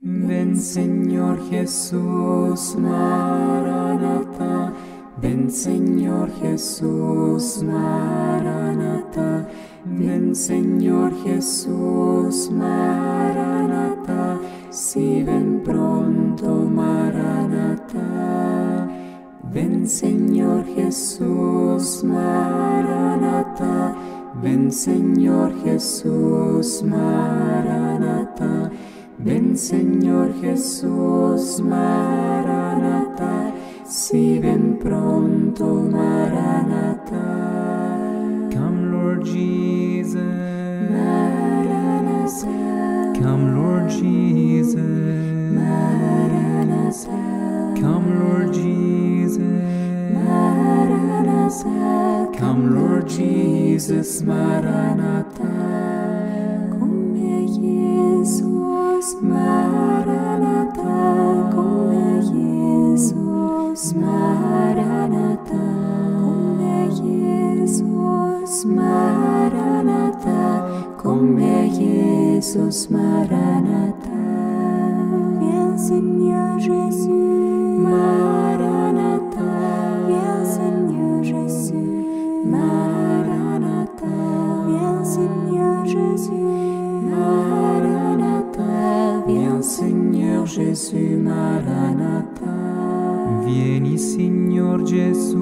Ven Señor Jesús, Maranatha. Ven Señor Jesús, Maranatha. Ven Señor Jesús, Maranatha. Si ven pronto, Maranatha. Ven Señor Jesús, Maranatha. Ven Señor Jesús, Maranatha. Ven Señor Jesús, Maranatha. Si ven pronto, Maranatha. Come Lord Jesus, Maranatha. come Lord Jesus, Maranatha. come Lord Jesus, Maranatha. come Lord Jesus, Maranatha. Come Jesus, Maranatha. Come Jesus, Maranatha. Come Jesus, Maranatha. Come Jesus, Maranatha. Viens Seigneur Jésus, Maranatha. Viens Seigneur Jésus, Maranatha. Viens Seigneur Jésus, Maranatha. Viens Seigneur Jésus, Maranatha. vieni Signor Gesù,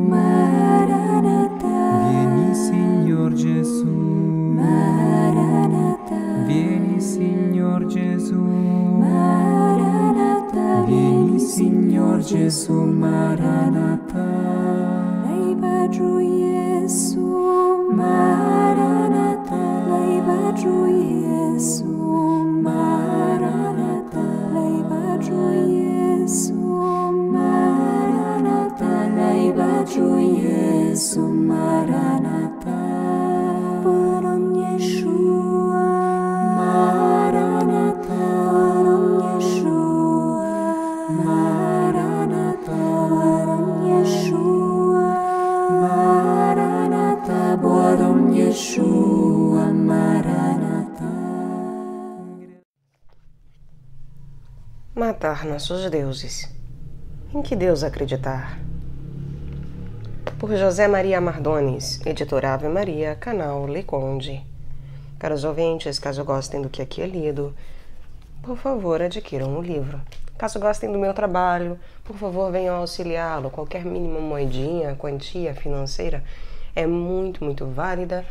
Maranatha. vieni Signor Gesù, Maranatha. vieni Signor Gesù, Maranatha. vieni Signor Gesù, Maranatha. Leibaju Jesu, Maranatha. Leibaju Jesu, Maranatha. Leibaju Jesu, Maranatha. Leibaju Jesu, Maranatha. Baron Yeshua, Maranatha. Baron Yeshua, Maranatha. Baron Yeshua, Maranatha. Baron Yeshua, Maranatha. Matar nossos deuses. Em que Deus acreditar? Por José Maria Mardones, editora Ave Maria, canal Leconde. Caros ouvintes, caso gostem do que aqui é lido, por favor adquiram o livro. Caso gostem do meu trabalho, por favor venham auxiliá-lo. Qualquer mínima moedinha, quantia financeira é muito válida.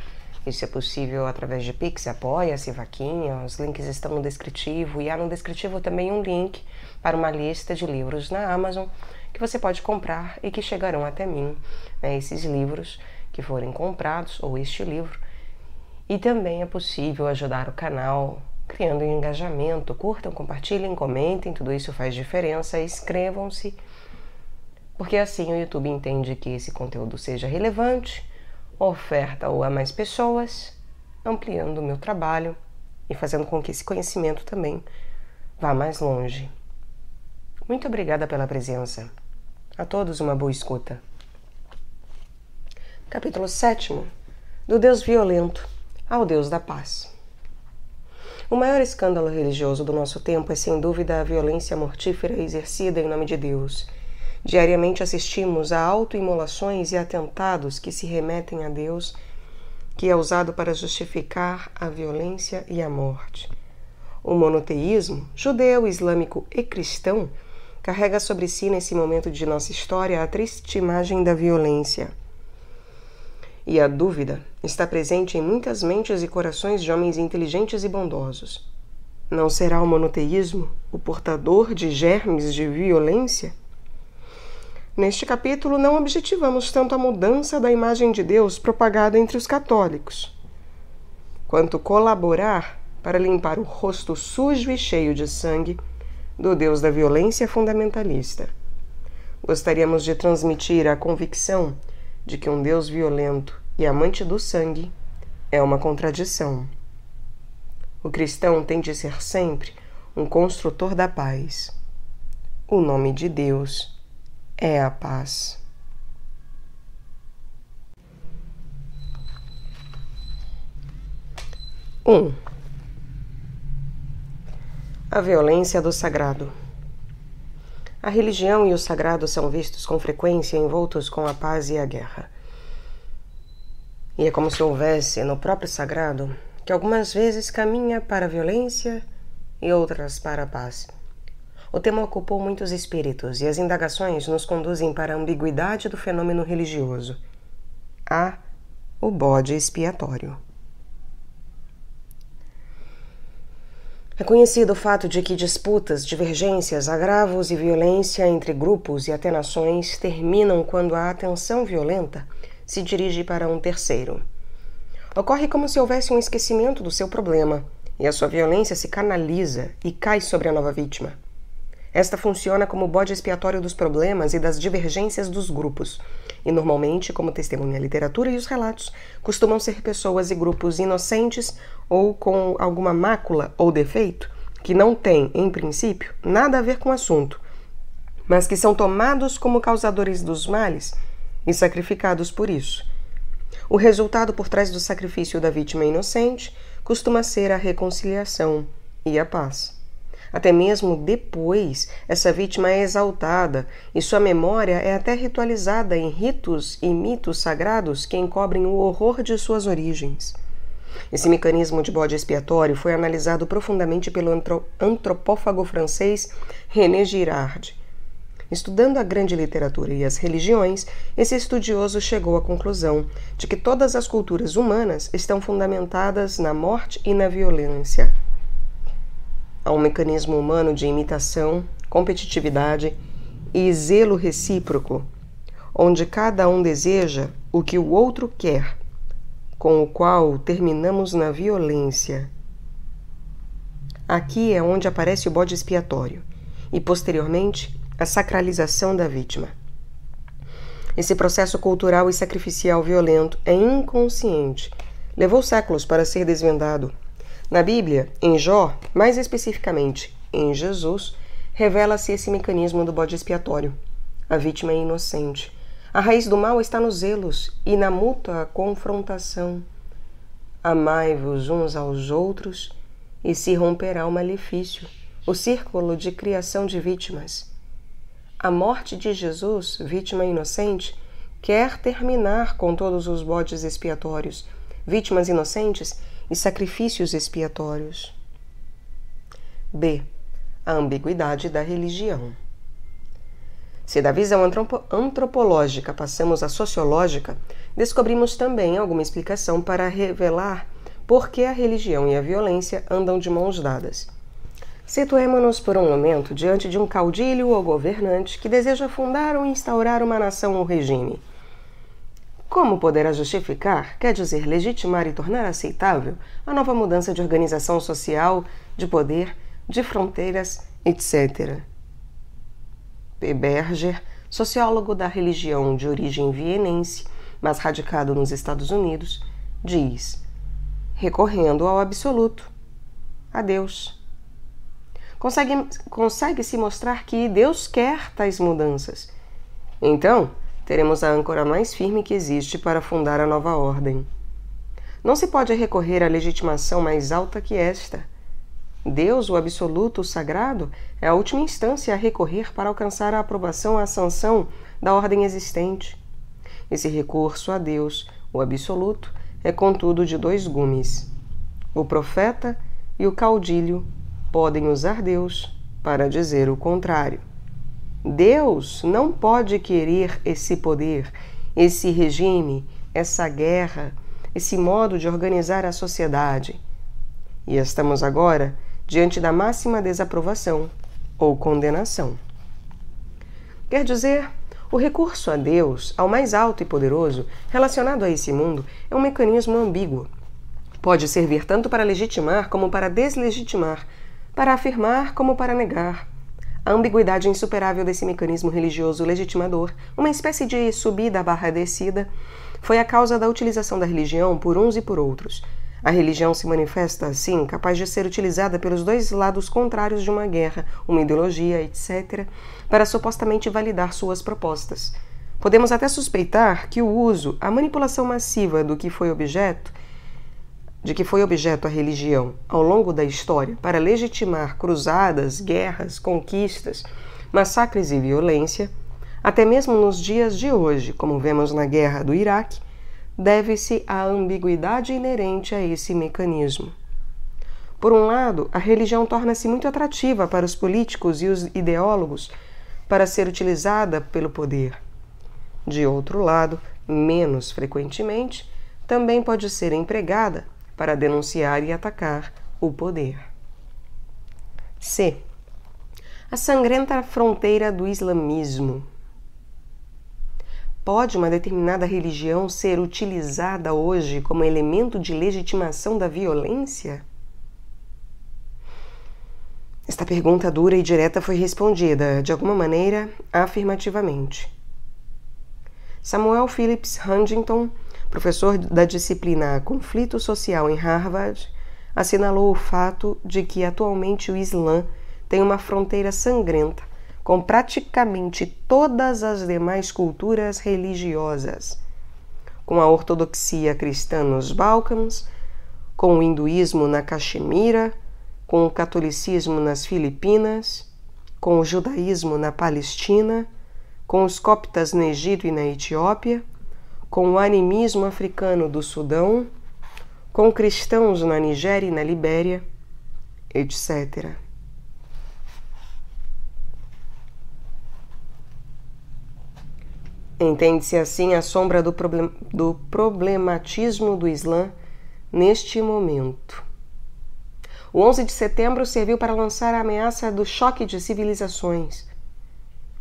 Isso é possível através de Pix, Apoia-se, Vaquinha. Os links estão no descritivo e há no descritivo também um link para uma lista de livros na Amazon que você pode comprar e que chegarão até mim, né, esses livros que forem comprados ou este livro. E também é possível ajudar o canal criando um engajamento. Curtam, compartilhem, comentem, tudo isso faz diferença. Inscrevam-se, porque assim o YouTube entende que esse conteúdo seja relevante, oferta-o a mais pessoas, ampliando o meu trabalho e fazendo com que esse conhecimento também vá mais longe. Muito obrigada pela presença. A todos uma boa escuta. Capítulo 7. Do Deus violento ao Deus da paz. O maior escândalo religioso do nosso tempo é sem dúvida a violência mortífera exercida em nome de Deus. Diariamente assistimos a autoimolações e atentados que se remetem a Deus, que é usado para justificar a violência e a morte. O monoteísmo, judeu, islâmico e cristão, carrega sobre si nesse momento de nossa história a triste imagem da violência. E a dúvida está presente em muitas mentes e corações de homens inteligentes e bondosos. Não será o monoteísmo o portador de germes de violência? Neste capítulo não objetivamos tanto a mudança da imagem de Deus propagada entre os católicos, quanto colaborar para limpar o rosto sujo e cheio de sangue do Deus da violência fundamentalista. Gostaríamos de transmitir a convicção de que um Deus violento e amante do sangue é uma contradição. O cristão tem de ser sempre um construtor da paz. O nome de Deus é a paz. A violência do sagrado. A religião e o sagrado são vistos com frequência envoltos com a paz e a guerra. E é como se houvesse no próprio sagrado que algumas vezes caminha para a violência e outras para a paz. O tema ocupou muitos espíritos e as indagações nos conduzem para a ambiguidade do fenômeno religioso. Há o bode expiatório. É conhecido o fato de que disputas, divergências, agravos e violência entre grupos e até nações terminam quando a atenção violenta se dirige para um terceiro. Ocorre como se houvesse um esquecimento do seu problema e a sua violência se canaliza e cai sobre a nova vítima. Esta funciona como bode expiatório dos problemas e das divergências dos grupos, e normalmente, como testemunha a literatura e os relatos, costumam ser pessoas e grupos inocentes ou com alguma mácula ou defeito que não têm, em princípio, nada a ver com o assunto, mas que são tomados como causadores dos males e sacrificados por isso. O resultado por trás do sacrifício da vítima inocente costuma ser a reconciliação e a paz. Até mesmo depois, essa vítima é exaltada e sua memória é até ritualizada em ritos e mitos sagrados que encobrem o horror de suas origens. Esse mecanismo de bode expiatório foi analisado profundamente pelo antropófago francês René Girard. Estudando a grande literatura e as religiões, esse estudioso chegou à conclusão de que todas as culturas humanas estão fundamentadas na morte e na violência. Há um mecanismo humano de imitação, competitividade e zelo recíproco, onde cada um deseja o que o outro quer, com o qual terminamos na violência. Aqui é onde aparece o bode expiatório e, posteriormente, a sacralização da vítima. Esse processo cultural e sacrificial violento é inconsciente, levou séculos para ser desvendado. Na Bíblia, em Jó, mais especificamente em Jesus, revela-se esse mecanismo do bode expiatório. A vítima é inocente. A raiz do mal está nos zelos e na mútua confrontação. Amai-vos uns aos outros e se romperá o malefício, o círculo de criação de vítimas. A morte de Jesus, vítima inocente, quer terminar com todos os bodes expiatórios, vítimas inocentes e sacrifícios expiatórios. B. A ambiguidade da religião. Se da visão antropológica passamos à sociológica, descobrimos também alguma explicação para revelar por que a religião e a violência andam de mãos dadas. Situemo-nos por um momento diante de um caudilho ou governante que deseja fundar ou instaurar uma nação ou regime. Como poderá justificar, quer dizer legitimar e tornar aceitável, a nova mudança de organização social, de poder, de fronteiras, etc. P. Berger, sociólogo da religião de origem vienense, mas radicado nos Estados Unidos, diz, recorrendo ao absoluto, a Deus. Consegue-se mostrar que Deus quer tais mudanças. Então, teremos a âncora mais firme que existe para fundar a nova ordem. Não se pode recorrer à legitimação mais alta que esta. Deus, o absoluto, o sagrado, é a última instância a recorrer para alcançar a aprovação, a sanção da ordem existente. Esse recurso a Deus, o absoluto, é contudo de dois gumes. O profeta e o caudilho podem usar Deus para dizer o contrário. Deus não pode querer esse poder, esse regime, essa guerra, esse modo de organizar a sociedade. E estamos agora diante da máxima desaprovação ou condenação. Quer dizer, o recurso a Deus, ao mais alto e poderoso, relacionado a esse mundo, é um mecanismo ambíguo. Pode servir tanto para legitimar como para deslegitimar, para afirmar como para negar. A ambiguidade insuperável desse mecanismo religioso legitimador, uma espécie de subida barra descida, foi a causa da utilização da religião por uns e por outros. A religião se manifesta, assim, capaz de ser utilizada pelos dois lados contrários de uma guerra, uma ideologia, etc., para supostamente validar suas propostas. Podemos até suspeitar que o uso, a manipulação massiva do que foi objeto, de que foi objeto a religião ao longo da história para legitimar cruzadas, guerras, conquistas, massacres e violência, até mesmo nos dias de hoje, como vemos na guerra do Iraque, deve-se à ambiguidade inerente a esse mecanismo. Por um lado, a religião torna-se muito atrativa para os políticos e os ideólogos para ser utilizada pelo poder. De outro lado, menos frequentemente, também pode ser empregada para denunciar e atacar o poder. C. A sangrenta fronteira do islamismo. Pode uma determinada religião ser utilizada hoje como elemento de legitimação da violência? Esta pergunta dura e direta foi respondida, de alguma maneira, afirmativamente. Samuel Phillips Huntington, professor da disciplina Conflito Social em Harvard, assinalou o fato de que atualmente o Islã tem uma fronteira sangrenta com praticamente todas as demais culturas religiosas, com a ortodoxia cristã nos Balcãs, com o hinduísmo na Caxemira, com o catolicismo nas Filipinas, com o judaísmo na Palestina, com os coptas no Egito e na Etiópia, com o animismo africano do Sudão, com cristãos na Nigéria e na Libéria, etc. Entende-se assim a sombra do problematismo do Islã neste momento. O 11 de setembro serviu para lançar a ameaça do choque de civilizações.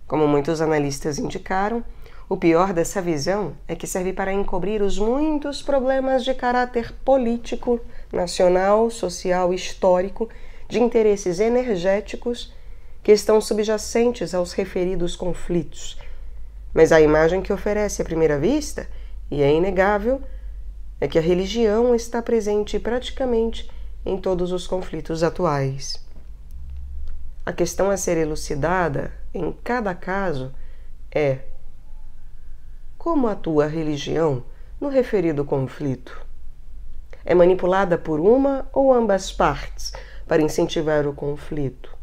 Como muitos analistas indicaram, o pior dessa visão é que serve para encobrir os muitos problemas de caráter político, nacional, social e histórico, de interesses energéticos que estão subjacentes aos referidos conflitos. Mas a imagem que oferece à primeira vista, e é inegável, é que a religião está presente praticamente em todos os conflitos atuais. A questão a ser elucidada em cada caso é: como atua a religião no referido conflito? É manipulada por uma ou ambas partes para incentivar o conflito?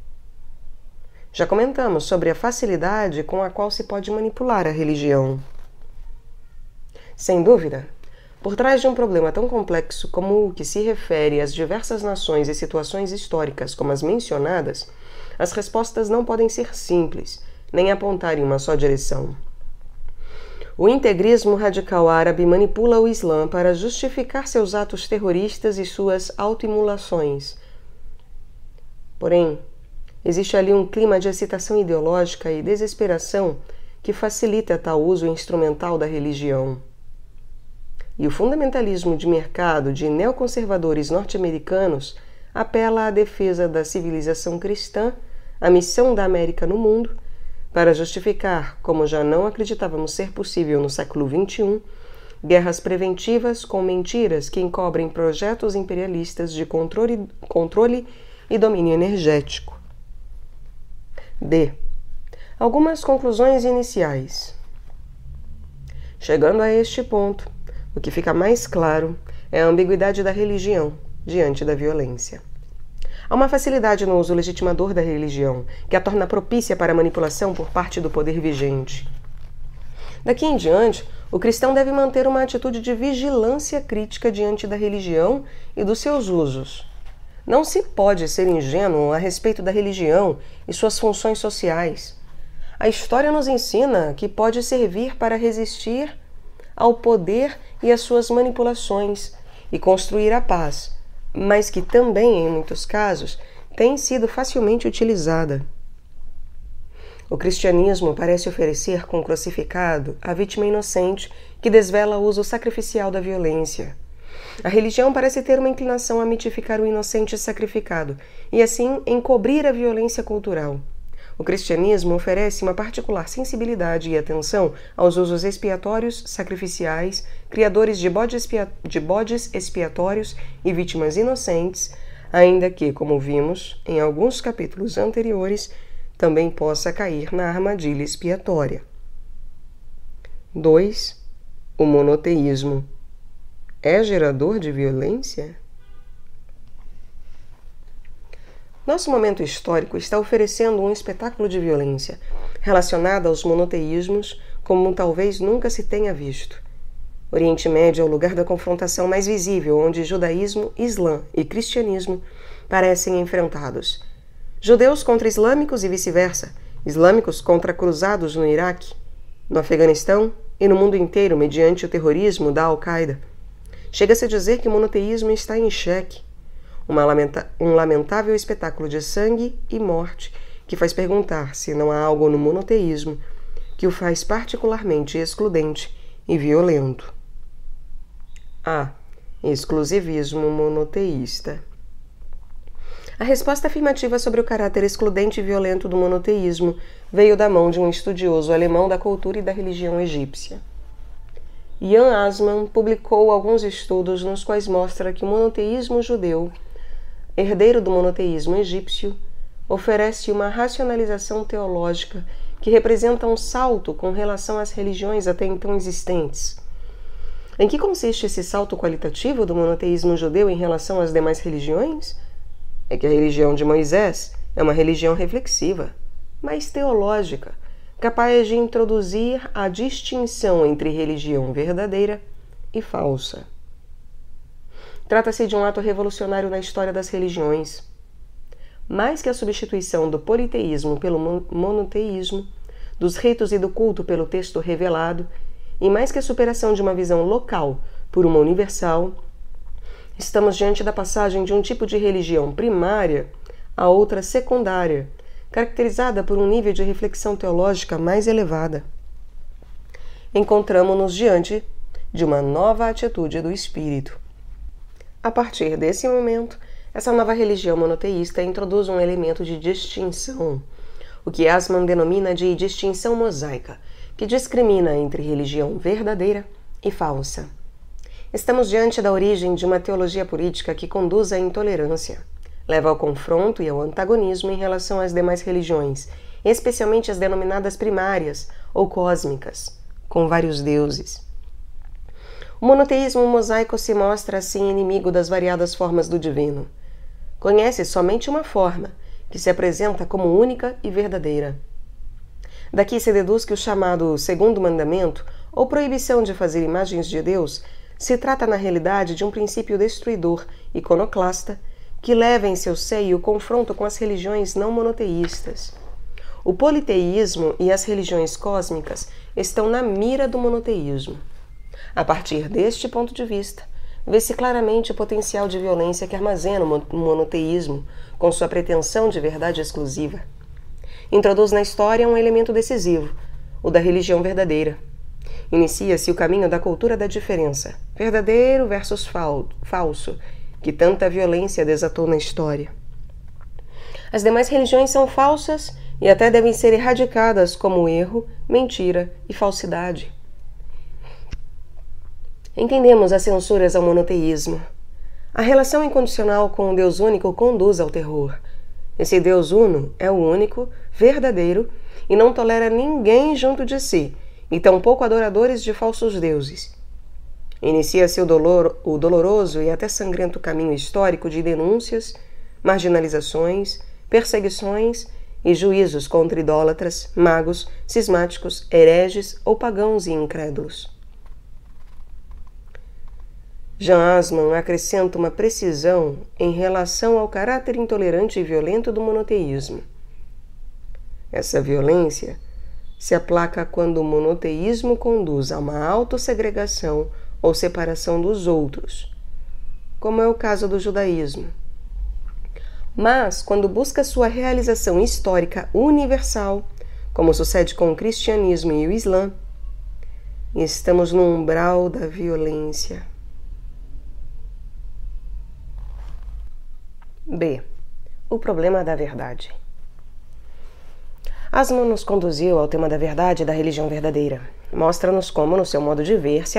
Já comentamos sobre a facilidade com a qual se pode manipular a religião. Sem dúvida, por trás de um problema tão complexo como o que se refere às diversas nações e situações históricas como as mencionadas, as respostas não podem ser simples, nem apontar em uma só direção. O integrismo radical árabe manipula o Islã para justificar seus atos terroristas e suas autoimolações. Porém, existe ali um clima de excitação ideológica e desesperação que facilita tal uso instrumental da religião. E o fundamentalismo de mercado de neoconservadores norte-americanos apela à defesa da civilização cristã, à missão da América no mundo, para justificar, como já não acreditávamos ser possível no século XXI, guerras preventivas com mentiras que encobrem projetos imperialistas de controle e domínio energético. D. Algumas conclusões iniciais. Chegando a este ponto, o que fica mais claro é a ambiguidade da religião diante da violência. Há uma facilidade no uso legitimador da religião, que a torna propícia para a manipulação por parte do poder vigente. Daqui em diante, o cristão deve manter uma atitude de vigilância crítica diante da religião e dos seus usos. Não se pode ser ingênuo a respeito da religião e suas funções sociais. A história nos ensina que pode servir para resistir ao poder e às suas manipulações e construir a paz, mas que também, em muitos casos, tem sido facilmente utilizada. O cristianismo parece oferecer com o crucificado a vítima inocente que desvela o uso sacrificial da violência. A religião parece ter uma inclinação a mitificar o inocente sacrificado e, assim, encobrir a violência cultural. O cristianismo oferece uma particular sensibilidade e atenção aos usos expiatórios, sacrificiais, criadores de bodes expiatórios e vítimas inocentes, ainda que, como vimos em alguns capítulos anteriores, também possa cair na armadilha expiatória. 2. O monoteísmo é gerador de violência? Nosso momento histórico está oferecendo um espetáculo de violência relacionado aos monoteísmos como talvez nunca se tenha visto. Oriente Médio é o lugar da confrontação mais visível, onde judaísmo, islã e cristianismo parecem enfrentados. Judeus contra islâmicos e vice-versa, islâmicos contra cruzados no Iraque, no Afeganistão e no mundo inteiro mediante o terrorismo da Al-Qaeda. Chega-se a dizer que o monoteísmo está em xeque. Um lamentável espetáculo de sangue e morte que faz perguntar se não há algo no monoteísmo que o faz particularmente excludente e violento. A. Exclusivismo monoteísta. A resposta afirmativa sobre o caráter excludente e violento do monoteísmo veio da mão de um estudioso alemão da cultura e da religião egípcia. Jan Assmann publicou alguns estudos nos quais mostra que o monoteísmo judeu, herdeiro do monoteísmo egípcio, oferece uma racionalização teológica que representa um salto com relação às religiões até então existentes. Em que consiste esse salto qualitativo do monoteísmo judeu em relação às demais religiões? É que a religião de Moisés é uma religião reflexiva, mas teológica, capaz de introduzir a distinção entre religião verdadeira e falsa. Trata-se de um ato revolucionário na história das religiões. Mais que a substituição do politeísmo pelo monoteísmo, dos ritos e do culto pelo texto revelado, e mais que a superação de uma visão local por uma universal, estamos diante da passagem de um tipo de religião primária a outra secundária, caracterizada por um nível de reflexão teológica mais elevada. Encontramo-nos diante de uma nova atitude do espírito. A partir desse momento, essa nova religião monoteísta introduz um elemento de distinção, o que Assmann denomina de distinção mosaica, que discrimina entre religião verdadeira e falsa. Estamos diante da origem de uma teologia política que conduz à intolerância, leva ao confronto e ao antagonismo em relação às demais religiões, especialmente as denominadas primárias ou cósmicas, com vários deuses. O monoteísmo mosaico se mostra assim inimigo das variadas formas do divino. Conhece somente uma forma, que se apresenta como única e verdadeira. Daqui se deduz que o chamado segundo mandamento, ou proibição de fazer imagens de Deus, se trata na realidade de um princípio destruidor, iconoclasta, que leva em seu seio o confronto com as religiões não monoteístas. O politeísmo e as religiões cósmicas estão na mira do monoteísmo. A partir deste ponto de vista, vê-se claramente o potencial de violência que armazena o monoteísmo com sua pretensão de verdade exclusiva. Introduz na história um elemento decisivo, o da religião verdadeira. Inicia-se o caminho da cultura da diferença, verdadeiro versus falso, que tanta violência desatou na história. As demais religiões são falsas e até devem ser erradicadas como erro, mentira e falsidade. Entendemos as censuras ao monoteísmo. A relação incondicional com o Deus único conduz ao terror. Esse Deus uno é o único, verdadeiro, e não tolera ninguém junto de si, e tampouco adoradores de falsos deuses. Inicia-se o doloroso e até sangrento caminho histórico de denúncias, marginalizações, perseguições e juízos contra idólatras, magos, cismáticos, hereges ou pagãos e incrédulos. Jan Assmann acrescenta uma precisão em relação ao caráter intolerante e violento do monoteísmo. Essa violência se aplaca quando o monoteísmo conduz a uma autossegregação ou separação dos outros, como é o caso do judaísmo. Mas, quando busca sua realização histórica universal, como sucede com o cristianismo e o islã, estamos no umbral da violência. B. O problema da verdade. Assmann nos conduziu ao tema da verdade e da religião verdadeira. Mostra-nos como, no seu modo de ver, se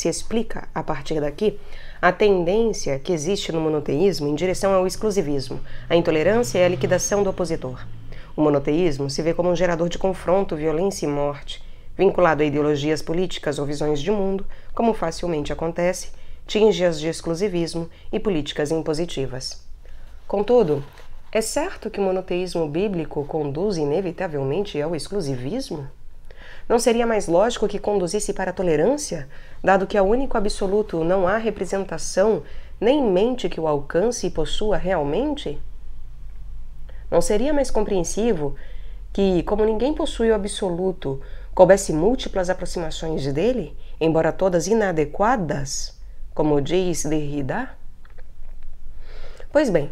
explica, a partir daqui, a tendência que existe no monoteísmo em direção ao exclusivismo, a intolerância e a liquidação do opositor. O monoteísmo se vê como um gerador de confronto, violência e morte, vinculado a ideologias políticas ou visões de mundo, como facilmente acontece, tinge-as de exclusivismo e políticas impositivas. Contudo, É certo que o monoteísmo bíblico conduz inevitavelmente ao exclusivismo? Não seria mais lógico que conduzisse para a tolerância, dado que ao único absoluto não há representação nem mente que o alcance e possua realmente? Não seria mais compreensivo que, como ninguém possui o absoluto, coubesse múltiplas aproximações dele, embora todas inadequadas, como diz Derrida? Pois bem,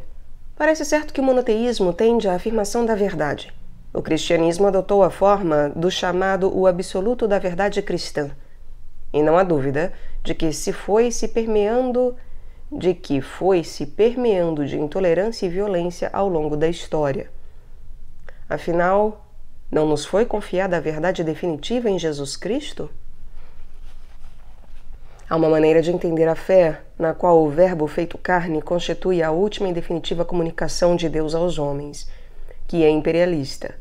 parece certo que o monoteísmo tende à afirmação da verdade. O cristianismo adotou a forma do chamado o absoluto da verdade cristã. E não há dúvida de que foi se permeando de intolerância e violência ao longo da história. Afinal, não nos foi confiada a verdade definitiva em Jesus Cristo? Há uma maneira de entender a fé, na qual o Verbo feito carne constitui a última e definitiva comunicação de Deus aos homens, que é imperialista.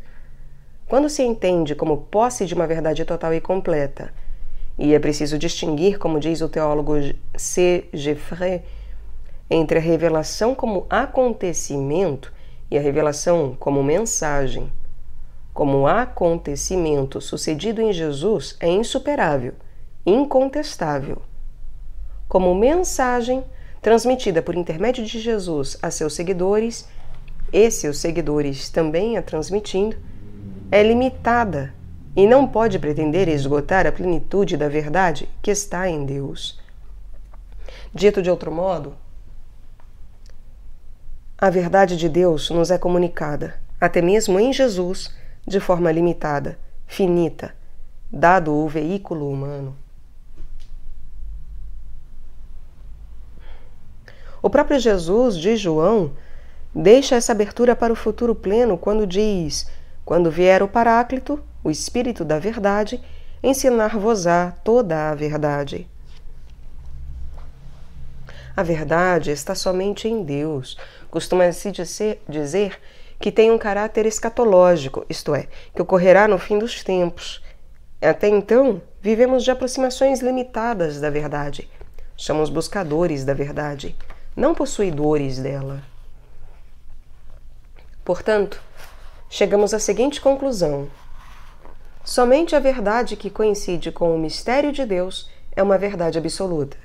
Quando se entende como posse de uma verdade total e completa, e é preciso distinguir, como diz o teólogo C. Geoffrey, entre a revelação como acontecimento e a revelação como mensagem. Como acontecimento sucedido em Jesus é insuperável, incontestável. Como mensagem transmitida por intermédio de Jesus a seus seguidores, e seus seguidores também a transmitindo, é limitada e não pode pretender esgotar a plenitude da verdade que está em Deus. Dito de outro modo, a verdade de Deus nos é comunicada, até mesmo em Jesus, de forma limitada, finita, dado o veículo humano. O próprio Jesus, de João, deixa essa abertura para o futuro pleno quando diz: quando vier o Paráclito, o Espírito da Verdade, ensinar-vos-á toda a verdade. A verdade está somente em Deus. Costuma-se dizer que tem um caráter escatológico, isto é, que ocorrerá no fim dos tempos. Até então, vivemos de aproximações limitadas da verdade. Somos buscadores da verdade, não possuidores dela. Portanto, chegamos à seguinte conclusão: somente a verdade que coincide com o mistério de Deus é uma verdade absoluta.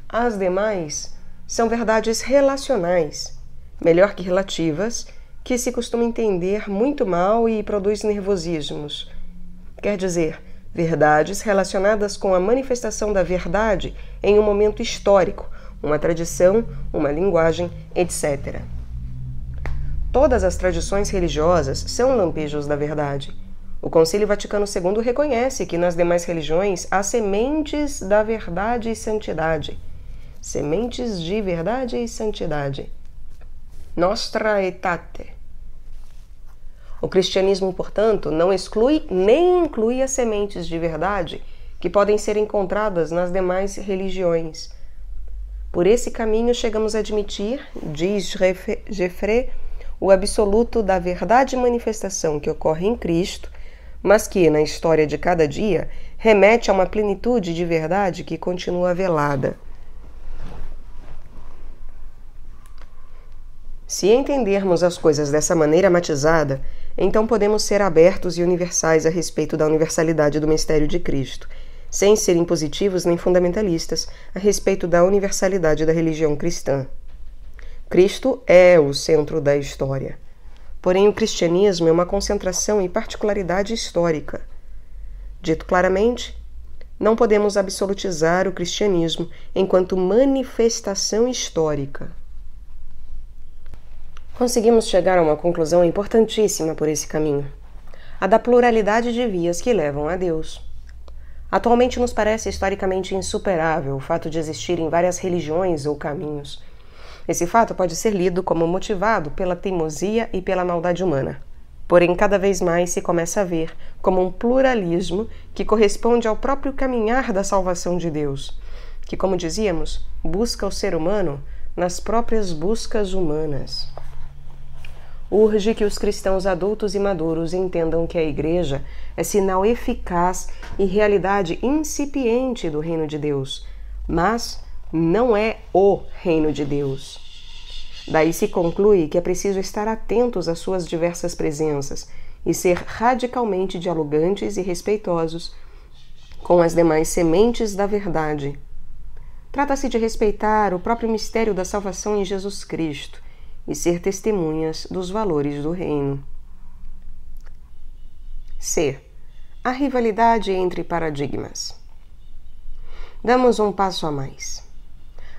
As demais são verdades relacionais, melhor que relativas, que se costuma entender muito mal e produz nervosismos. Quer dizer, verdades relacionadas com a manifestação da verdade em um momento histórico, uma tradição, uma linguagem, etc. Todas as tradições religiosas são lampejos da verdade. O Concílio Vaticano II reconhece que nas demais religiões há sementes da verdade e santidade. Sementes de verdade e santidade. Nostra aetate. O cristianismo, portanto, não exclui nem inclui as sementes de verdade que podem ser encontradas nas demais religiões. Por esse caminho chegamos a admitir, diz Geoffrey, o absoluto da verdade e manifestação que ocorre em Cristo, mas que, na história de cada dia, remete a uma plenitude de verdade que continua velada. Se entendermos as coisas dessa maneira matizada, então podemos ser abertos e universais a respeito da universalidade do mistério de Cristo, sem ser impositivos nem fundamentalistas a respeito da universalidade da religião cristã. Cristo é o centro da história. Porém, o cristianismo é uma concentração e particularidade histórica. Dito claramente, não podemos absolutizar o cristianismo enquanto manifestação histórica. Conseguimos chegar a uma conclusão importantíssima por esse caminho, a da pluralidade de vias que levam a Deus. Atualmente nos parece historicamente insuperável o fato de existirem várias religiões ou caminhos. Esse fato pode ser lido como motivado pela teimosia e pela maldade humana. Porém, cada vez mais se começa a ver como um pluralismo que corresponde ao próprio caminhar da salvação de Deus, que, como dizíamos, busca o ser humano nas próprias buscas humanas. Urge que os cristãos adultos e maduros entendam que a Igreja é sinal eficaz e realidade incipiente do Reino de Deus, mas não é o Reino de Deus. Daí se conclui que é preciso estar atentos às suas diversas presenças e ser radicalmente dialogantes e respeitosos com as demais sementes da verdade. Trata-se de respeitar o próprio mistério da salvação em Jesus Cristo e ser testemunhas dos valores do reino. C. A rivalidade entre paradigmas. Damos um passo a mais.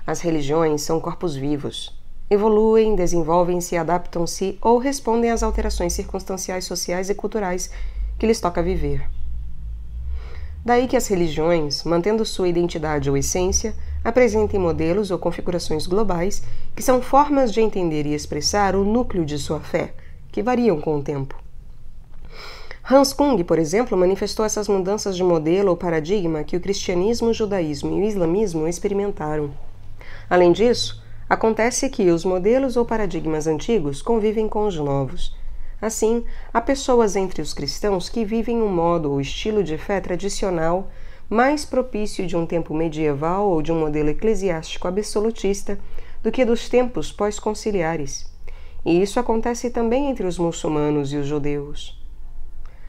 As religiões são corpos vivos. Evoluem, desenvolvem-se, adaptam-se ou respondem às alterações circunstanciais, sociais e culturais que lhes toca viver. Daí que as religiões, mantendo sua identidade ou essência, apresentem modelos ou configurações globais que são formas de entender e expressar o núcleo de sua fé, que variam com o tempo. Hans Kung, por exemplo, manifestou essas mudanças de modelo ou paradigma que o cristianismo, o judaísmo e o islamismo experimentaram. Além disso, acontece que os modelos ou paradigmas antigos convivem com os novos. Assim, há pessoas entre os cristãos que vivem um modo ou estilo de fé tradicional mais propício de um tempo medieval ou de um modelo eclesiástico absolutista do que dos tempos pós-conciliares. E isso acontece também entre os muçulmanos e os judeus.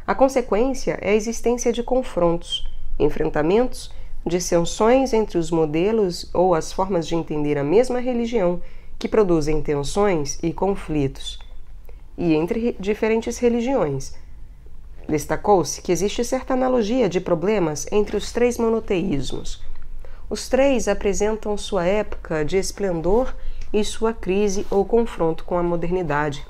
A consequência é a existência de confrontos, enfrentamentos, dissensões entre os modelos ou as formas de entender a mesma religião que produzem tensões e conflitos, e entre diferentes religiões. Destacou-se que existe certa analogia de problemas entre os três monoteísmos. Os três apresentam sua época de esplendor e sua crise ou confronto com a modernidade.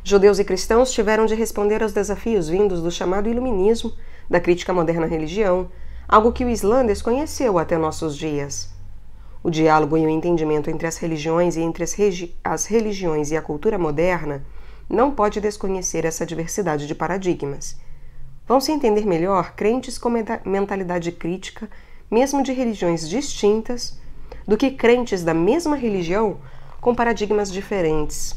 Judeus e cristãos tiveram de responder aos desafios vindos do chamado iluminismo, da crítica moderna à religião, algo que o Islã desconheceu até nossos dias. O diálogo e o entendimento entre as religiões e entre as religiões e a cultura moderna não pode desconhecer essa diversidade de paradigmas. Vão se entender melhor crentes com mentalidade crítica, mesmo de religiões distintas, do que crentes da mesma religião com paradigmas diferentes.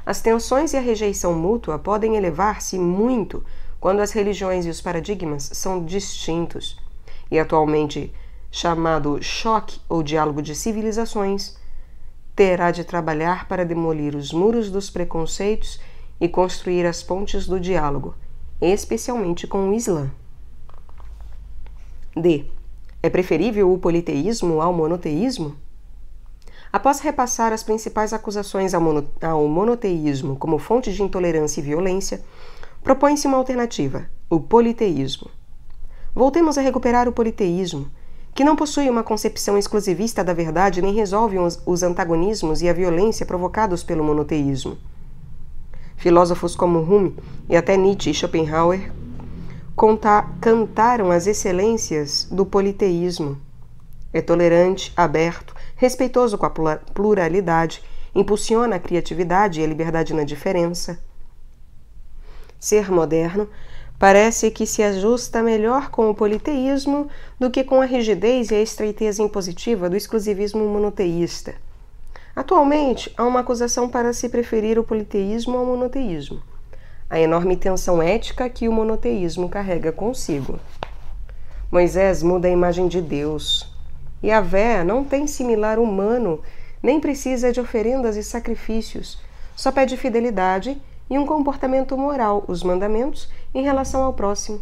As tensões e a rejeição mútua podem elevar-se muito quando as religiões e os paradigmas são distintos, e atualmente chamado choque ou diálogo de civilizações, terá de trabalhar para demolir os muros dos preconceitos e construir as pontes do diálogo, especialmente com o Islã. D. É preferível o politeísmo ao monoteísmo? Após repassar as principais acusações ao monoteísmo como fonte de intolerância e violência, propõe-se uma alternativa, o politeísmo. Voltemos a recuperar o politeísmo, que não possui uma concepção exclusivista da verdade nem resolve os antagonismos e a violência provocados pelo monoteísmo. Filósofos como Rumi e até Nietzsche e Schopenhauer cantaram as excelências do politeísmo. É tolerante, aberto, respeitoso com a pluralidade, impulsiona a criatividade e a liberdade na diferença. Ser moderno parece que se ajusta melhor com o politeísmo do que com a rigidez e a estreiteza impositiva do exclusivismo monoteísta. Atualmente, há uma acusação para se preferir o politeísmo ao monoteísmo, a enorme tensão ética que o monoteísmo carrega consigo. Moisés muda a imagem de Deus. Yahvé não tem similar humano, nem precisa de oferendas e sacrifícios, só pede fidelidade e um comportamento moral, os mandamentos, em relação ao próximo.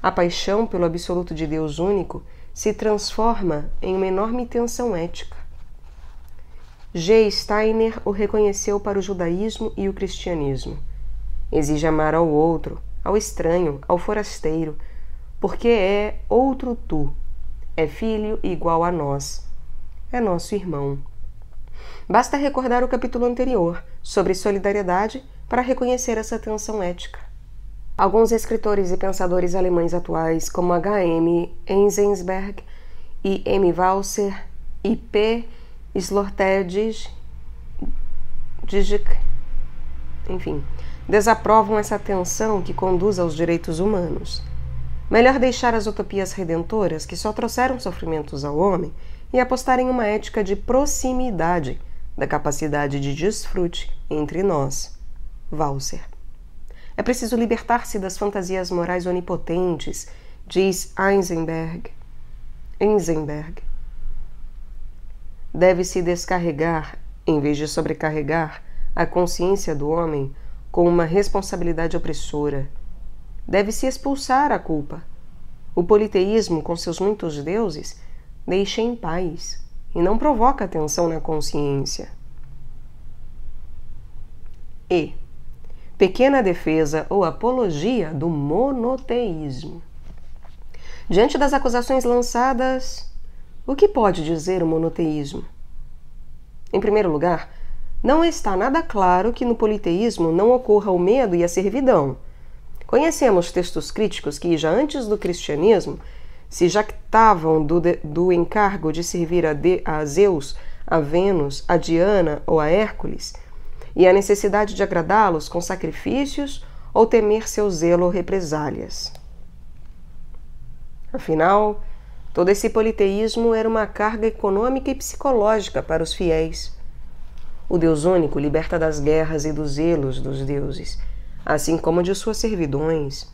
A paixão pelo absoluto de Deus único se transforma em uma enorme tensão ética. G. Steiner o reconheceu para o judaísmo e o cristianismo. Exige amar ao outro, ao estranho, ao forasteiro, porque é outro tu, é filho igual a nós, é nosso irmão. Basta recordar o capítulo anterior, sobre solidariedade, para reconhecer essa tensão ética. Alguns escritores e pensadores alemães atuais, como H.M. Enzensberg e M. Walser e P. Sloterdijk, desaprovam essa tensão que conduz aos direitos humanos. Melhor deixar as utopias redentoras que só trouxeram sofrimentos ao homem e apostar em uma ética de proximidade, da capacidade de desfrute entre nós. Walser. É preciso libertar-se das fantasias morais onipotentes, diz Enzensberg. Deve-se descarregar em vez de sobrecarregar a consciência do homem com uma responsabilidade opressora. Deve-se expulsar a culpa. O politeísmo, com seus muitos deuses, deixa em paz e não provoca tensão na consciência. E pequena defesa ou apologia do monoteísmo. Diante das acusações lançadas, o que pode dizer o monoteísmo? Em primeiro lugar, não está nada claro que no politeísmo não ocorra o medo e a servidão. Conhecemos textos críticos que, já antes do cristianismo, se jactavam do encargo de servir a Zeus, a Vênus, a Diana ou a Hércules, e a necessidade de agradá-los com sacrifícios ou temer seu zelo ou represálias. Afinal, todo esse politeísmo era uma carga econômica e psicológica para os fiéis. O Deus único liberta das guerras e dos zelos dos deuses, assim como de suas servidões.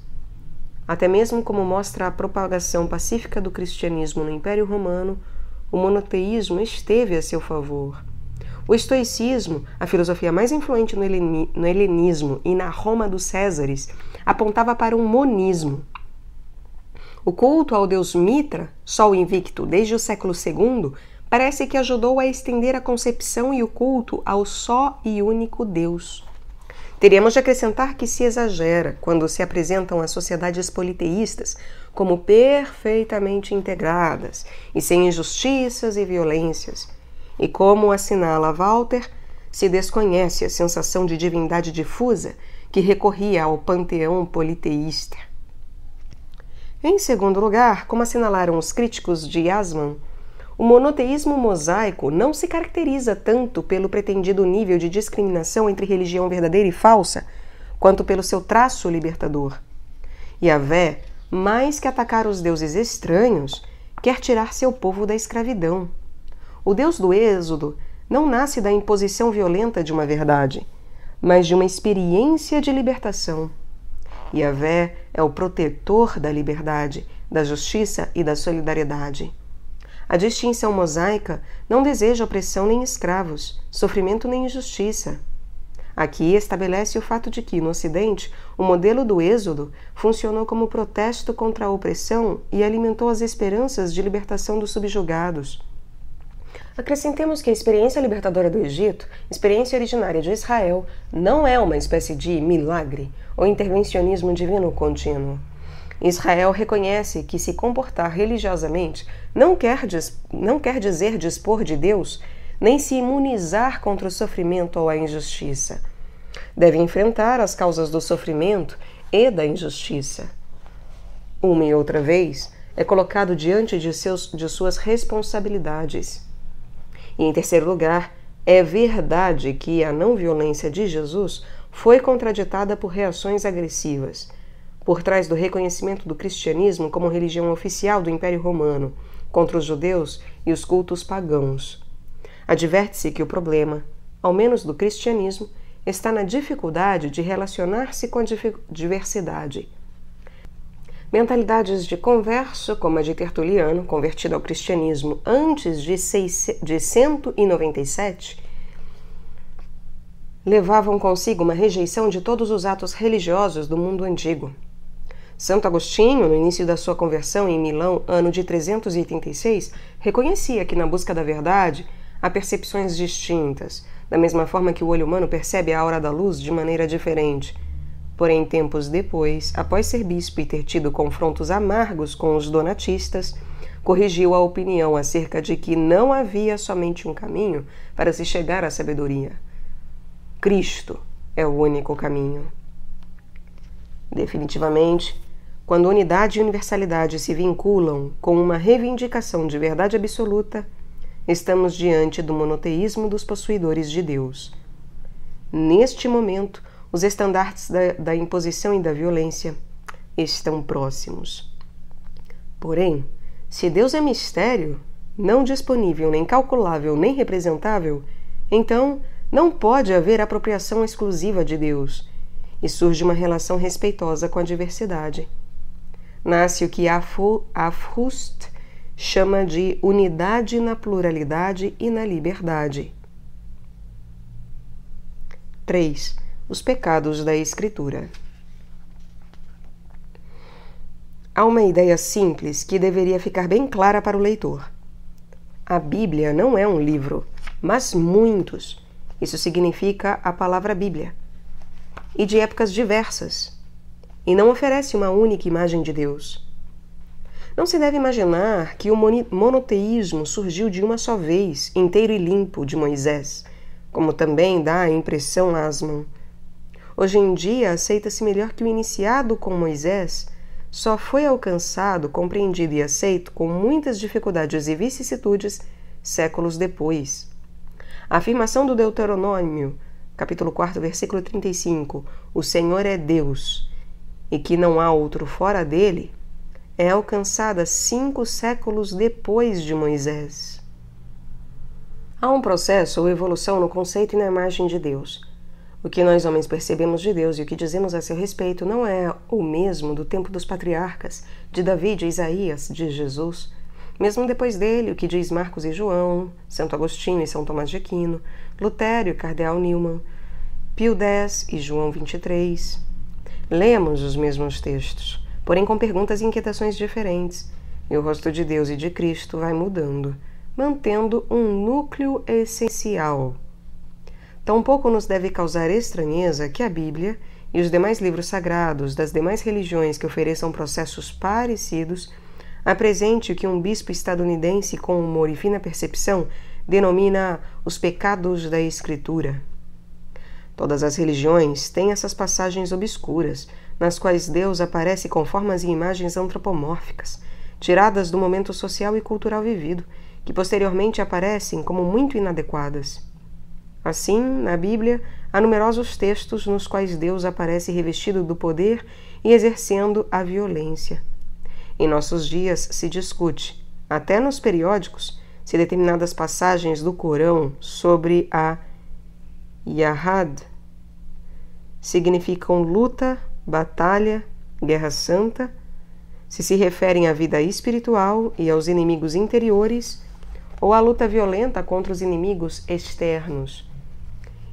Até mesmo como mostra a propagação pacífica do cristianismo no Império Romano, o monoteísmo esteve a seu favor. O estoicismo, a filosofia mais influente no helenismo e na Roma dos Césares, apontava para um monismo. O culto ao deus Mitra, Sol invicto desde o século II, parece que ajudou a estender a concepção e o culto ao só e único Deus. Teríamos de acrescentar que se exagera quando se apresentam as sociedades politeístas como perfeitamente integradas e sem injustiças e violências. E como assinala Walter, se desconhece a sensação de divindade difusa que recorria ao panteão politeísta. Em segundo lugar, como assinalaram os críticos de Yasman, o monoteísmo mosaico não se caracteriza tanto pelo pretendido nível de discriminação entre religião verdadeira e falsa, quanto pelo seu traço libertador. Yahvé, mais que atacar os deuses estranhos, quer tirar seu povo da escravidão. O Deus do Êxodo não nasce da imposição violenta de uma verdade, mas de uma experiência de libertação. Yahvé é o protetor da liberdade, da justiça e da solidariedade. A distinção mosaica não deseja opressão nem escravos, sofrimento nem injustiça. Aqui estabelece o fato de que, no Ocidente, o modelo do Êxodo funcionou como protesto contra a opressão e alimentou as esperanças de libertação dos subjugados. Acrescentemos que a experiência libertadora do Egito, experiência originária de Israel, não é uma espécie de milagre ou intervencionismo divino contínuo. Israel reconhece que se comportar religiosamente não quer dizer dispor de Deus, nem se imunizar contra o sofrimento ou a injustiça. Deve enfrentar as causas do sofrimento e da injustiça. Uma e outra vez, é colocado diante de suas responsabilidades. E, em terceiro lugar, é verdade que a não-violência de Jesus foi contraditada por reações agressivas. Por trás do reconhecimento do cristianismo como religião oficial do Império Romano, contra os judeus e os cultos pagãos. Adverte-se que o problema, ao menos do cristianismo, está na dificuldade de relacionar-se com a diversidade. Mentalidades de converso, como a de Tertuliano, convertido ao cristianismo antes de 197, levavam consigo uma rejeição de todos os atos religiosos do mundo antigo. Santo Agostinho, no início da sua conversão em Milão, ano de 386, reconhecia que na busca da verdade há percepções distintas, da mesma forma que o olho humano percebe a aura da luz de maneira diferente. Porém, tempos depois, após ser bispo e ter tido confrontos amargos com os donatistas, corrigiu a opinião acerca de que não havia somente um caminho para se chegar à sabedoria. Cristo é o único caminho. Definitivamente, quando unidade e universalidade se vinculam com uma reivindicação de verdade absoluta, estamos diante do monoteísmo dos possuidores de Deus. Neste momento, os estandartes da imposição e da violência estão próximos. Porém, se Deus é mistério, não disponível, nem calculável, nem representável, então não pode haver apropriação exclusiva de Deus, e surge uma relação respeitosa com a diversidade. Nasce o que Afrust chama de unidade na pluralidade e na liberdade. 3. Os pecados da Escritura. Há uma ideia simples que deveria ficar bem clara para o leitor. A Bíblia não é um livro, mas muitos. Isso significa a palavra Bíblia. E de épocas diversas. E não oferece uma única imagem de Deus. Não se deve imaginar que o monoteísmo surgiu de uma só vez, inteiro e limpo, de Moisés, como também dá a impressão Asman. Hoje em dia, aceita-se melhor que o iniciado com Moisés só foi alcançado, compreendido e aceito com muitas dificuldades e vicissitudes séculos depois. A afirmação do Deuteronômio, capítulo 4, versículo 35, o Senhor é Deus, e que não há outro fora dele, é alcançada 5 séculos depois de Moisés. Há um processo ou evolução no conceito e na imagem de Deus. O que nós homens percebemos de Deus e o que dizemos a seu respeito não é o mesmo do tempo dos patriarcas, de Davi, de Isaías, de Jesus. Mesmo depois dele, o que diz Marcos e João, Santo Agostinho e São Tomás de Aquino, Lutério e Cardeal Newman, Pio X e João 23. Lemos os mesmos textos, porém com perguntas e inquietações diferentes, e o rosto de Deus e de Cristo vai mudando, mantendo um núcleo essencial. Tampouco nos deve causar estranheza que a Bíblia e os demais livros sagrados das demais religiões que ofereçam processos parecidos apresente o que um bispo estadunidense com humor e fina percepção denomina os pecados da Escritura. Todas as religiões têm essas passagens obscuras, nas quais Deus aparece com formas e imagens antropomórficas, tiradas do momento social e cultural vivido, que posteriormente aparecem como muito inadequadas. Assim, na Bíblia, há numerosos textos nos quais Deus aparece revestido do poder e exercendo a violência. Em nossos dias se discute, até nos periódicos, se determinadas passagens do Corão sobre a Jihad significam luta, batalha, guerra santa, se referem à vida espiritual e aos inimigos interiores ou à luta violenta contra os inimigos externos.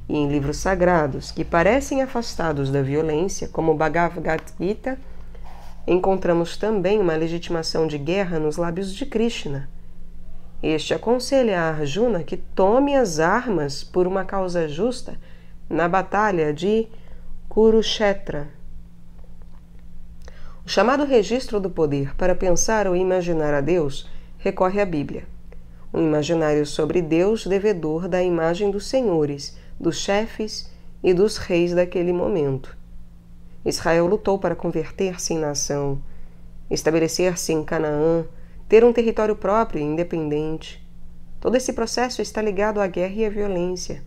E em livros sagrados que parecem afastados da violência, como o Bhagavad Gita, encontramos também uma legitimação de guerra nos lábios de Krishna. Este aconselha a Arjuna que tome as armas por uma causa justa na batalha de Kurukshetra. O chamado registro do poder para pensar ou imaginar a Deus recorre à Bíblia. Um imaginário sobre Deus devedor da imagem dos senhores, dos chefes e dos reis daquele momento. Israel lutou para converter-se em nação, estabelecer-se em Canaã, ter um território próprio e independente. Todo esse processo está ligado à guerra e à violência.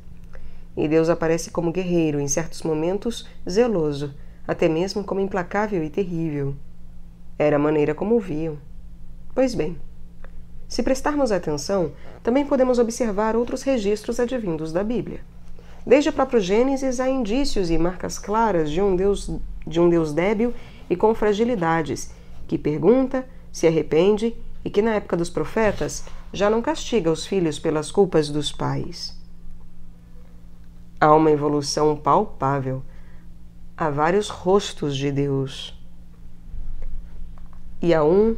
E Deus aparece como guerreiro, em certos momentos zeloso, até mesmo como implacável e terrível. Era a maneira como o viam. Pois bem, se prestarmos atenção, também podemos observar outros registros advindos da Bíblia. Desde o próprio Gênesis há indícios e marcas claras de um Deus débil e com fragilidades, que pergunta, se arrepende e que na época dos profetas já não castiga os filhos pelas culpas dos pais. Há uma evolução palpável. Há vários rostos de Deus. E há um,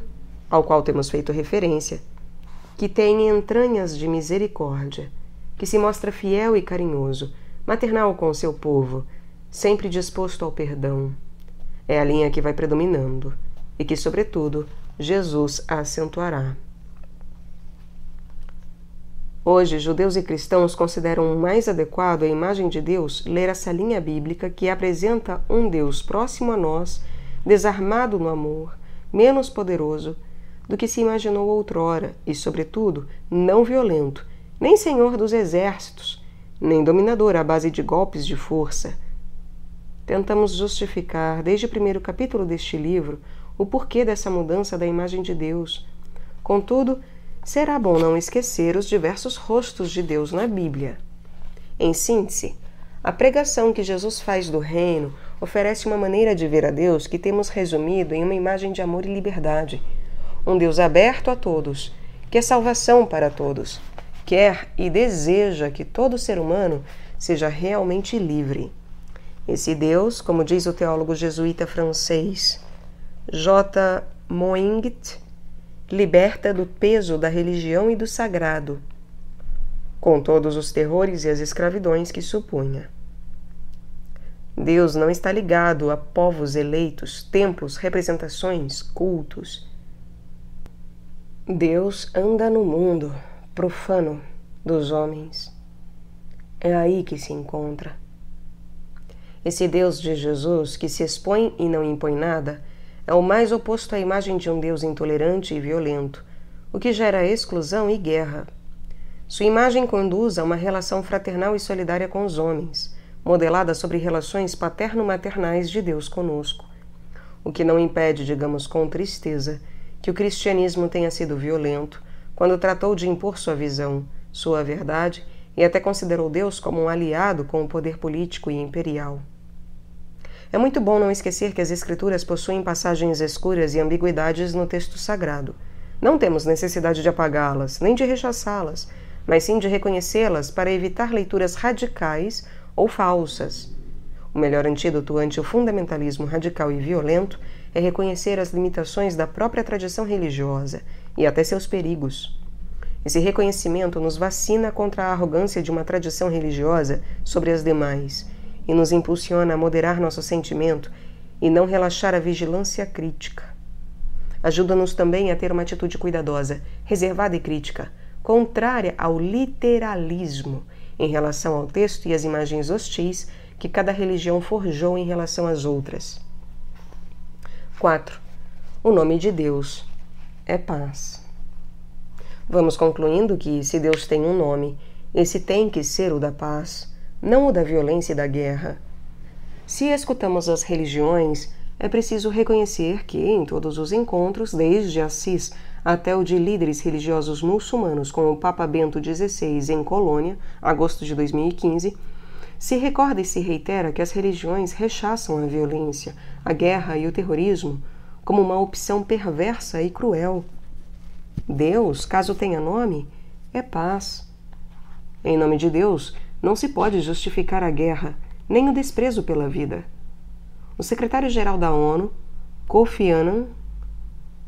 ao qual temos feito referência, que tem entranhas de misericórdia, que se mostra fiel e carinhoso, maternal com o seu povo, sempre disposto ao perdão. É a linha que vai predominando e que, sobretudo, Jesus a acentuará. Hoje, judeus e cristãos consideram mais adequado a imagem de Deus ler essa linha bíblica que apresenta um Deus próximo a nós, desarmado no amor, menos poderoso do que se imaginou outrora e, sobretudo, não violento, nem senhor dos exércitos, nem dominador à base de golpes de força. Tentamos justificar, desde o primeiro capítulo deste livro, o porquê dessa mudança da imagem de Deus. Contudo, será bom não esquecer os diversos rostos de Deus na Bíblia. Em síntese, a pregação que Jesus faz do reino oferece uma maneira de ver a Deus que temos resumido em uma imagem de amor e liberdade. Um Deus aberto a todos, que é salvação para todos, quer e deseja que todo ser humano seja realmente livre. Esse Deus, como diz o teólogo jesuíta francês J. Moinget, liberta do peso da religião e do sagrado, com todos os terrores e as escravidões que supunha. Deus não está ligado a povos eleitos, templos, representações, cultos. Deus anda no mundo profano dos homens. É aí que se encontra. Esse Deus de Jesus, que se expõe e não impõe nada, é o mais oposto à imagem de um Deus intolerante e violento, o que gera exclusão e guerra. Sua imagem conduz a uma relação fraternal e solidária com os homens, modelada sobre relações paterno-maternais de Deus conosco, o que não impede, digamos com tristeza, que o cristianismo tenha sido violento quando tratou de impor sua visão, sua verdade e até considerou Deus como um aliado com o poder político e imperial. É muito bom não esquecer que as Escrituras possuem passagens escuras e ambiguidades no texto sagrado. Não temos necessidade de apagá-las, nem de rechaçá-las, mas sim de reconhecê-las para evitar leituras radicais ou falsas. O melhor antídoto ante o fundamentalismo radical e violento é reconhecer as limitações da própria tradição religiosa e até seus perigos. Esse reconhecimento nos vacina contra a arrogância de uma tradição religiosa sobre as demais e nos impulsiona a moderar nosso sentimento e não relaxar a vigilância crítica. Ajuda-nos também a ter uma atitude cuidadosa, reservada e crítica, contrária ao literalismo em relação ao texto e às imagens hostis que cada religião forjou em relação às outras. 4. O nome de Deus é paz. Vamos concluindo que, se Deus tem um nome, esse tem que ser o da paz, não o da violência e da guerra. Se escutamos as religiões, é preciso reconhecer que, em todos os encontros, desde Assis até o de líderes religiosos muçulmanos com o Papa Bento XVI em Colônia, agosto de 2015, se recorda e se reitera que as religiões rechaçam a violência, a guerra e o terrorismo como uma opção perversa e cruel. Deus, caso tenha nome, é paz. Em nome de Deus, não se pode justificar a guerra, nem o desprezo pela vida. O secretário-geral da ONU, Kofi Annan,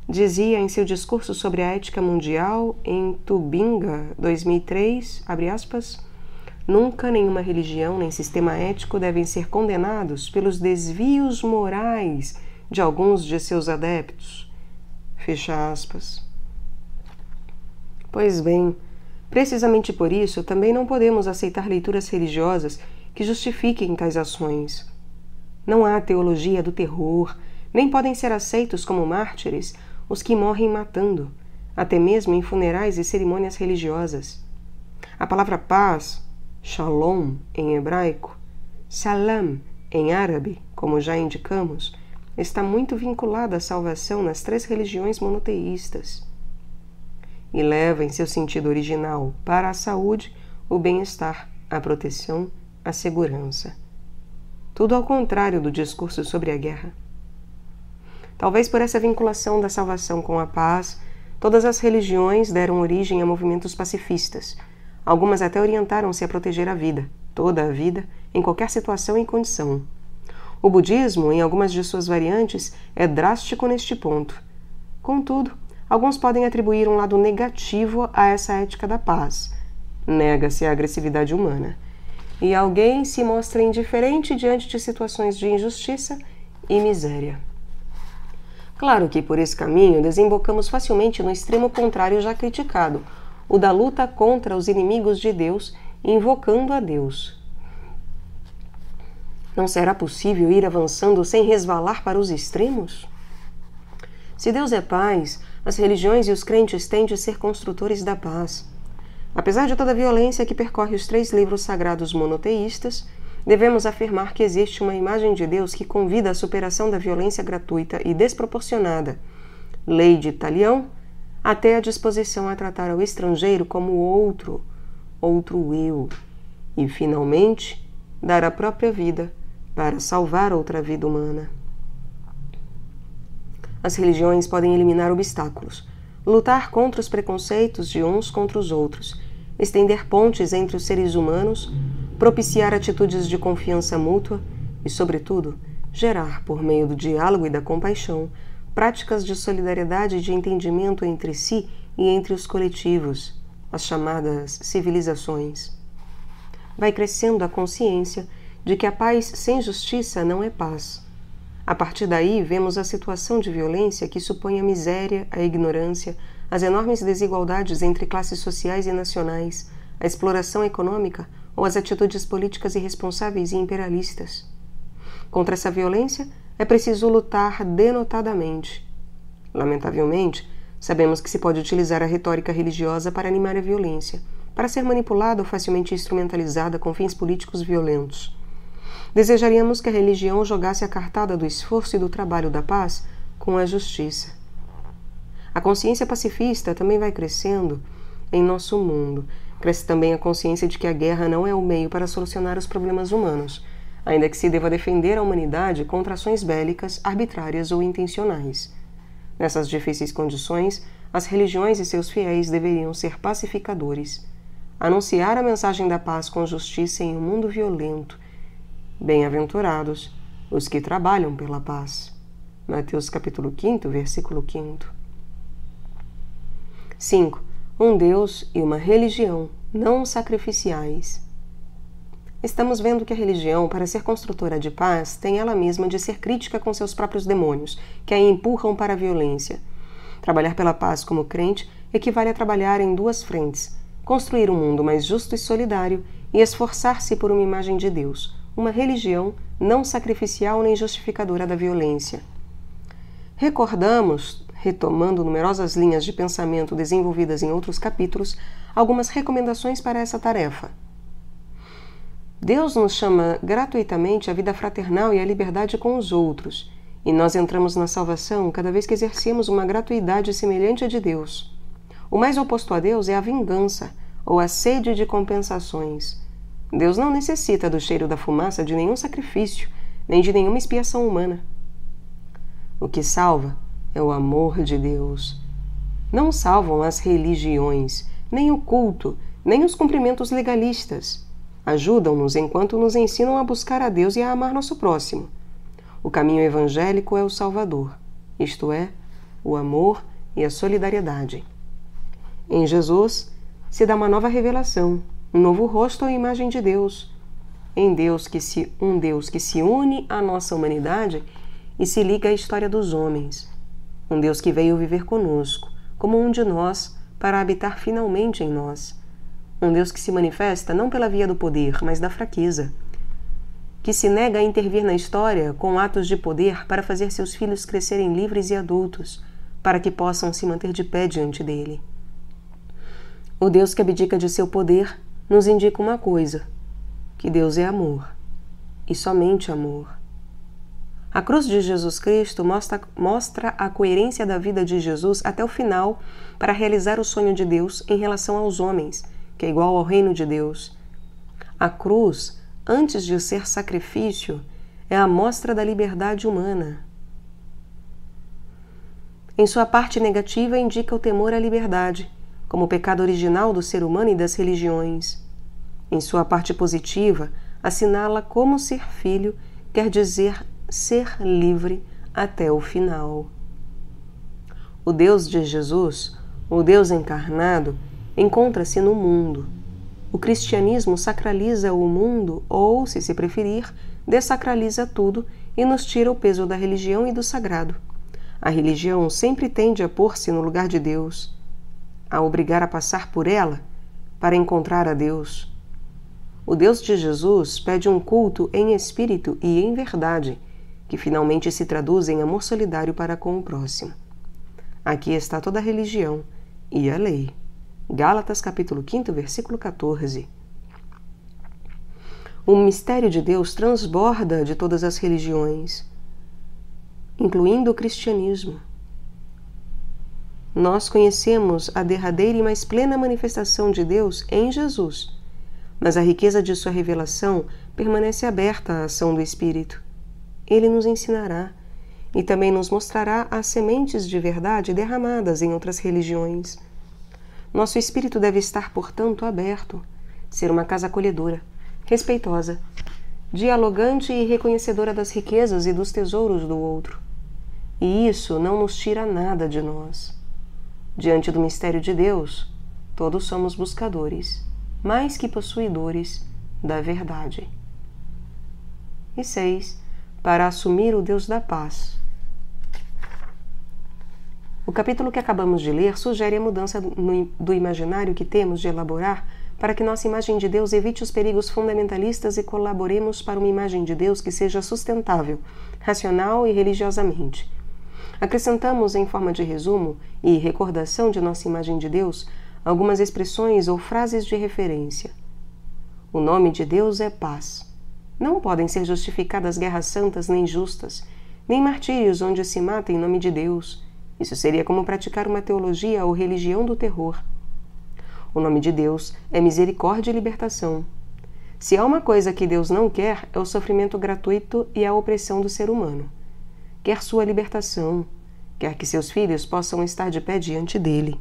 dizia em seu discurso sobre a ética mundial em Tubinga, 2003, abre aspas, nunca nenhuma religião nem sistema ético devem ser condenados pelos desvios morais de alguns de seus adeptos. Fecha aspas. Pois bem, precisamente por isso também não podemos aceitar leituras religiosas que justifiquem tais ações. Não há teologia do terror, nem podem ser aceitos como mártires os que morrem matando, até mesmo em funerais e cerimônias religiosas. A palavra paz, shalom em hebraico, salam em árabe, como já indicamos, está muito vinculada à salvação nas 3 religiões monoteístas e leva em seu sentido original para a saúde, o bem-estar, a proteção, a segurança. Tudo ao contrário do discurso sobre a guerra. Talvez por essa vinculação da salvação com a paz, todas as religiões deram origem a movimentos pacifistas. Algumas até orientaram-se a proteger a vida, toda a vida, em qualquer situação e condição. O budismo, em algumas de suas variantes, é drástico neste ponto. Contudo, alguns podem atribuir um lado negativo a essa ética da paz. Nega-se a agressividade humana. E alguém se mostra indiferente diante de situações de injustiça e miséria. Claro que por esse caminho desembocamos facilmente no extremo contrário já criticado, o da luta contra os inimigos de Deus, invocando a Deus. Não será possível ir avançando sem resvalar para os extremos? Se Deus é paz, as religiões e os crentes têm de ser construtores da paz. Apesar de toda a violência que percorre os 3 livros sagrados monoteístas, devemos afirmar que existe uma imagem de Deus que convida à superação da violência gratuita e desproporcionada, lei de talião, até a disposição a tratar ao estrangeiro como outro eu, e, finalmente, dar a própria vida para salvar outra vida humana. As religiões podem eliminar obstáculos, lutar contra os preconceitos de uns contra os outros, estender pontes entre os seres humanos, propiciar atitudes de confiança mútua e, sobretudo, gerar, por meio do diálogo e da compaixão, práticas de solidariedade e de entendimento entre si e entre os coletivos, as chamadas civilizações. Vai crescendo a consciência de que a paz sem justiça não é paz. A partir daí, vemos a situação de violência que supõe a miséria, a ignorância, as enormes desigualdades entre classes sociais e nacionais, a exploração econômica ou as atitudes políticas irresponsáveis e imperialistas. Contra essa violência, é preciso lutar denotadamente. Lamentavelmente, sabemos que se pode utilizar a retórica religiosa para animar a violência, para ser manipulada ou facilmente instrumentalizada com fins políticos violentos. Desejaríamos que a religião jogasse a cartada do esforço e do trabalho da paz com a justiça. A consciência pacifista também vai crescendo em nosso mundo. Cresce também a consciência de que a guerra não é o meio para solucionar os problemas humanos, ainda que se deva defender a humanidade contra ações bélicas, arbitrárias ou intencionais. Nessas difíceis condições, as religiões e seus fiéis deveriam ser pacificadores, anunciar a mensagem da paz com justiça em um mundo violento. Bem-aventurados os que trabalham pela paz. Mateus capítulo 5, versículo 5. 5. Um Deus e uma religião não sacrificiais. Estamos vendo que a religião, para ser construtora de paz, tem ela mesma de ser crítica com seus próprios demônios, que a empurram para a violência. Trabalhar pela paz como crente equivale a trabalhar em duas frentes: construir um mundo mais justo e solidário e esforçar-se por uma imagem de Deus, uma religião não sacrificial nem justificadora da violência. Recordamos, retomando numerosas linhas de pensamento desenvolvidas em outros capítulos, algumas recomendações para essa tarefa. Deus nos chama gratuitamente à vida fraternal e à liberdade com os outros, e nós entramos na salvação cada vez que exercemos uma gratuidade semelhante à de Deus. O mais oposto a Deus é a vingança, ou a sede de compensações. Deus não necessita do cheiro da fumaça de nenhum sacrifício, nem de nenhuma expiação humana. O que salva é o amor de Deus. Não salvam as religiões, nem o culto, nem os cumprimentos legalistas. Ajudam-nos enquanto nos ensinam a buscar a Deus e a amar nosso próximo. O caminho evangélico é o Salvador, isto é, o amor e a solidariedade. Em Jesus se dá uma nova revelação, um novo rosto à imagem de Deus. Um Deus que se une à nossa humanidade e se liga à história dos homens. Um Deus que veio viver conosco, como um de nós, para habitar finalmente em nós. Um Deus que se manifesta não pela via do poder, mas da fraqueza. Que se nega a intervir na história com atos de poder para fazer seus filhos crescerem livres e adultos, para que possam se manter de pé diante dele. O Deus que abdica de seu poder nos indica uma coisa: que Deus é amor, e somente amor. A cruz de Jesus Cristo mostra a coerência da vida de Jesus até o final para realizar o sonho de Deus em relação aos homens, que é igual ao reino de Deus. A cruz, antes de ser sacrifício, é a mostra da liberdade humana. Em sua parte negativa, indica o temor à liberdade, como pecado original do ser humano e das religiões. Em sua parte positiva, assinala como ser filho quer dizer ser livre até o final. O Deus de Jesus, o Deus encarnado, encontra-se no mundo. O cristianismo sacraliza o mundo ou, se preferir, dessacraliza tudo e nos tira o peso da religião e do sagrado. A religião sempre tende a pôr-se no lugar de Deus, a obrigar a passar por ela para encontrar a Deus. O Deus de Jesus pede um culto em espírito e em verdade, que finalmente se traduz em amor solidário para com o próximo. Aqui está toda a religião e a lei. Gálatas capítulo 5, versículo 14. O mistério de Deus transborda de todas as religiões, incluindo o cristianismo. Nós conhecemos a derradeira e mais plena manifestação de Deus em Jesus, mas a riqueza de sua revelação permanece aberta à ação do Espírito. Ele nos ensinará e também nos mostrará as sementes de verdade derramadas em outras religiões. Nosso espírito deve estar, portanto, aberto, ser uma casa acolhedora, respeitosa, dialogante e reconhecedora das riquezas e dos tesouros do outro. E isso não nos tira nada de nós. Diante do mistério de Deus, todos somos buscadores, mais que possuidores, da verdade. E 6. Para assumir o Deus da paz. O capítulo que acabamos de ler sugere a mudança do imaginário que temos de elaborar para que nossa imagem de Deus evite os perigos fundamentalistas e colaboremos para uma imagem de Deus que seja sustentável, racional e religiosamente. Acrescentamos, em forma de resumo e recordação de nossa imagem de Deus, algumas expressões ou frases de referência. O nome de Deus é paz. Não podem ser justificadas guerras santas nem justas, nem martírios onde se mata em nome de Deus. Isso seria como praticar uma teologia ou religião do terror. O nome de Deus é misericórdia e libertação. Se há uma coisa que Deus não quer, é o sofrimento gratuito e a opressão do ser humano. Quer sua libertação, quer que seus filhos possam estar de pé diante dele.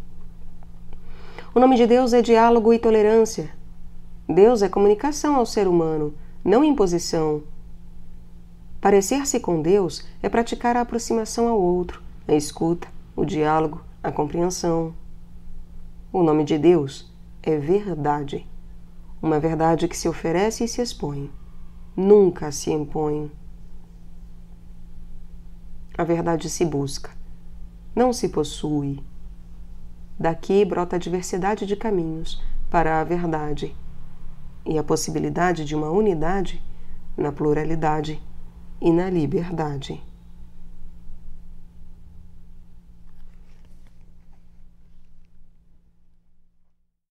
O nome de Deus é diálogo e tolerância. Deus é comunicação ao ser humano, não imposição. Parecer-se com Deus é praticar a aproximação ao outro, a escuta, o diálogo, a compreensão. O nome de Deus é verdade. Uma verdade que se oferece e se expõe. Nunca se impõe. A verdade se busca, não se possui. Daqui brota a diversidade de caminhos para a verdade e a possibilidade de uma unidade na pluralidade e na liberdade.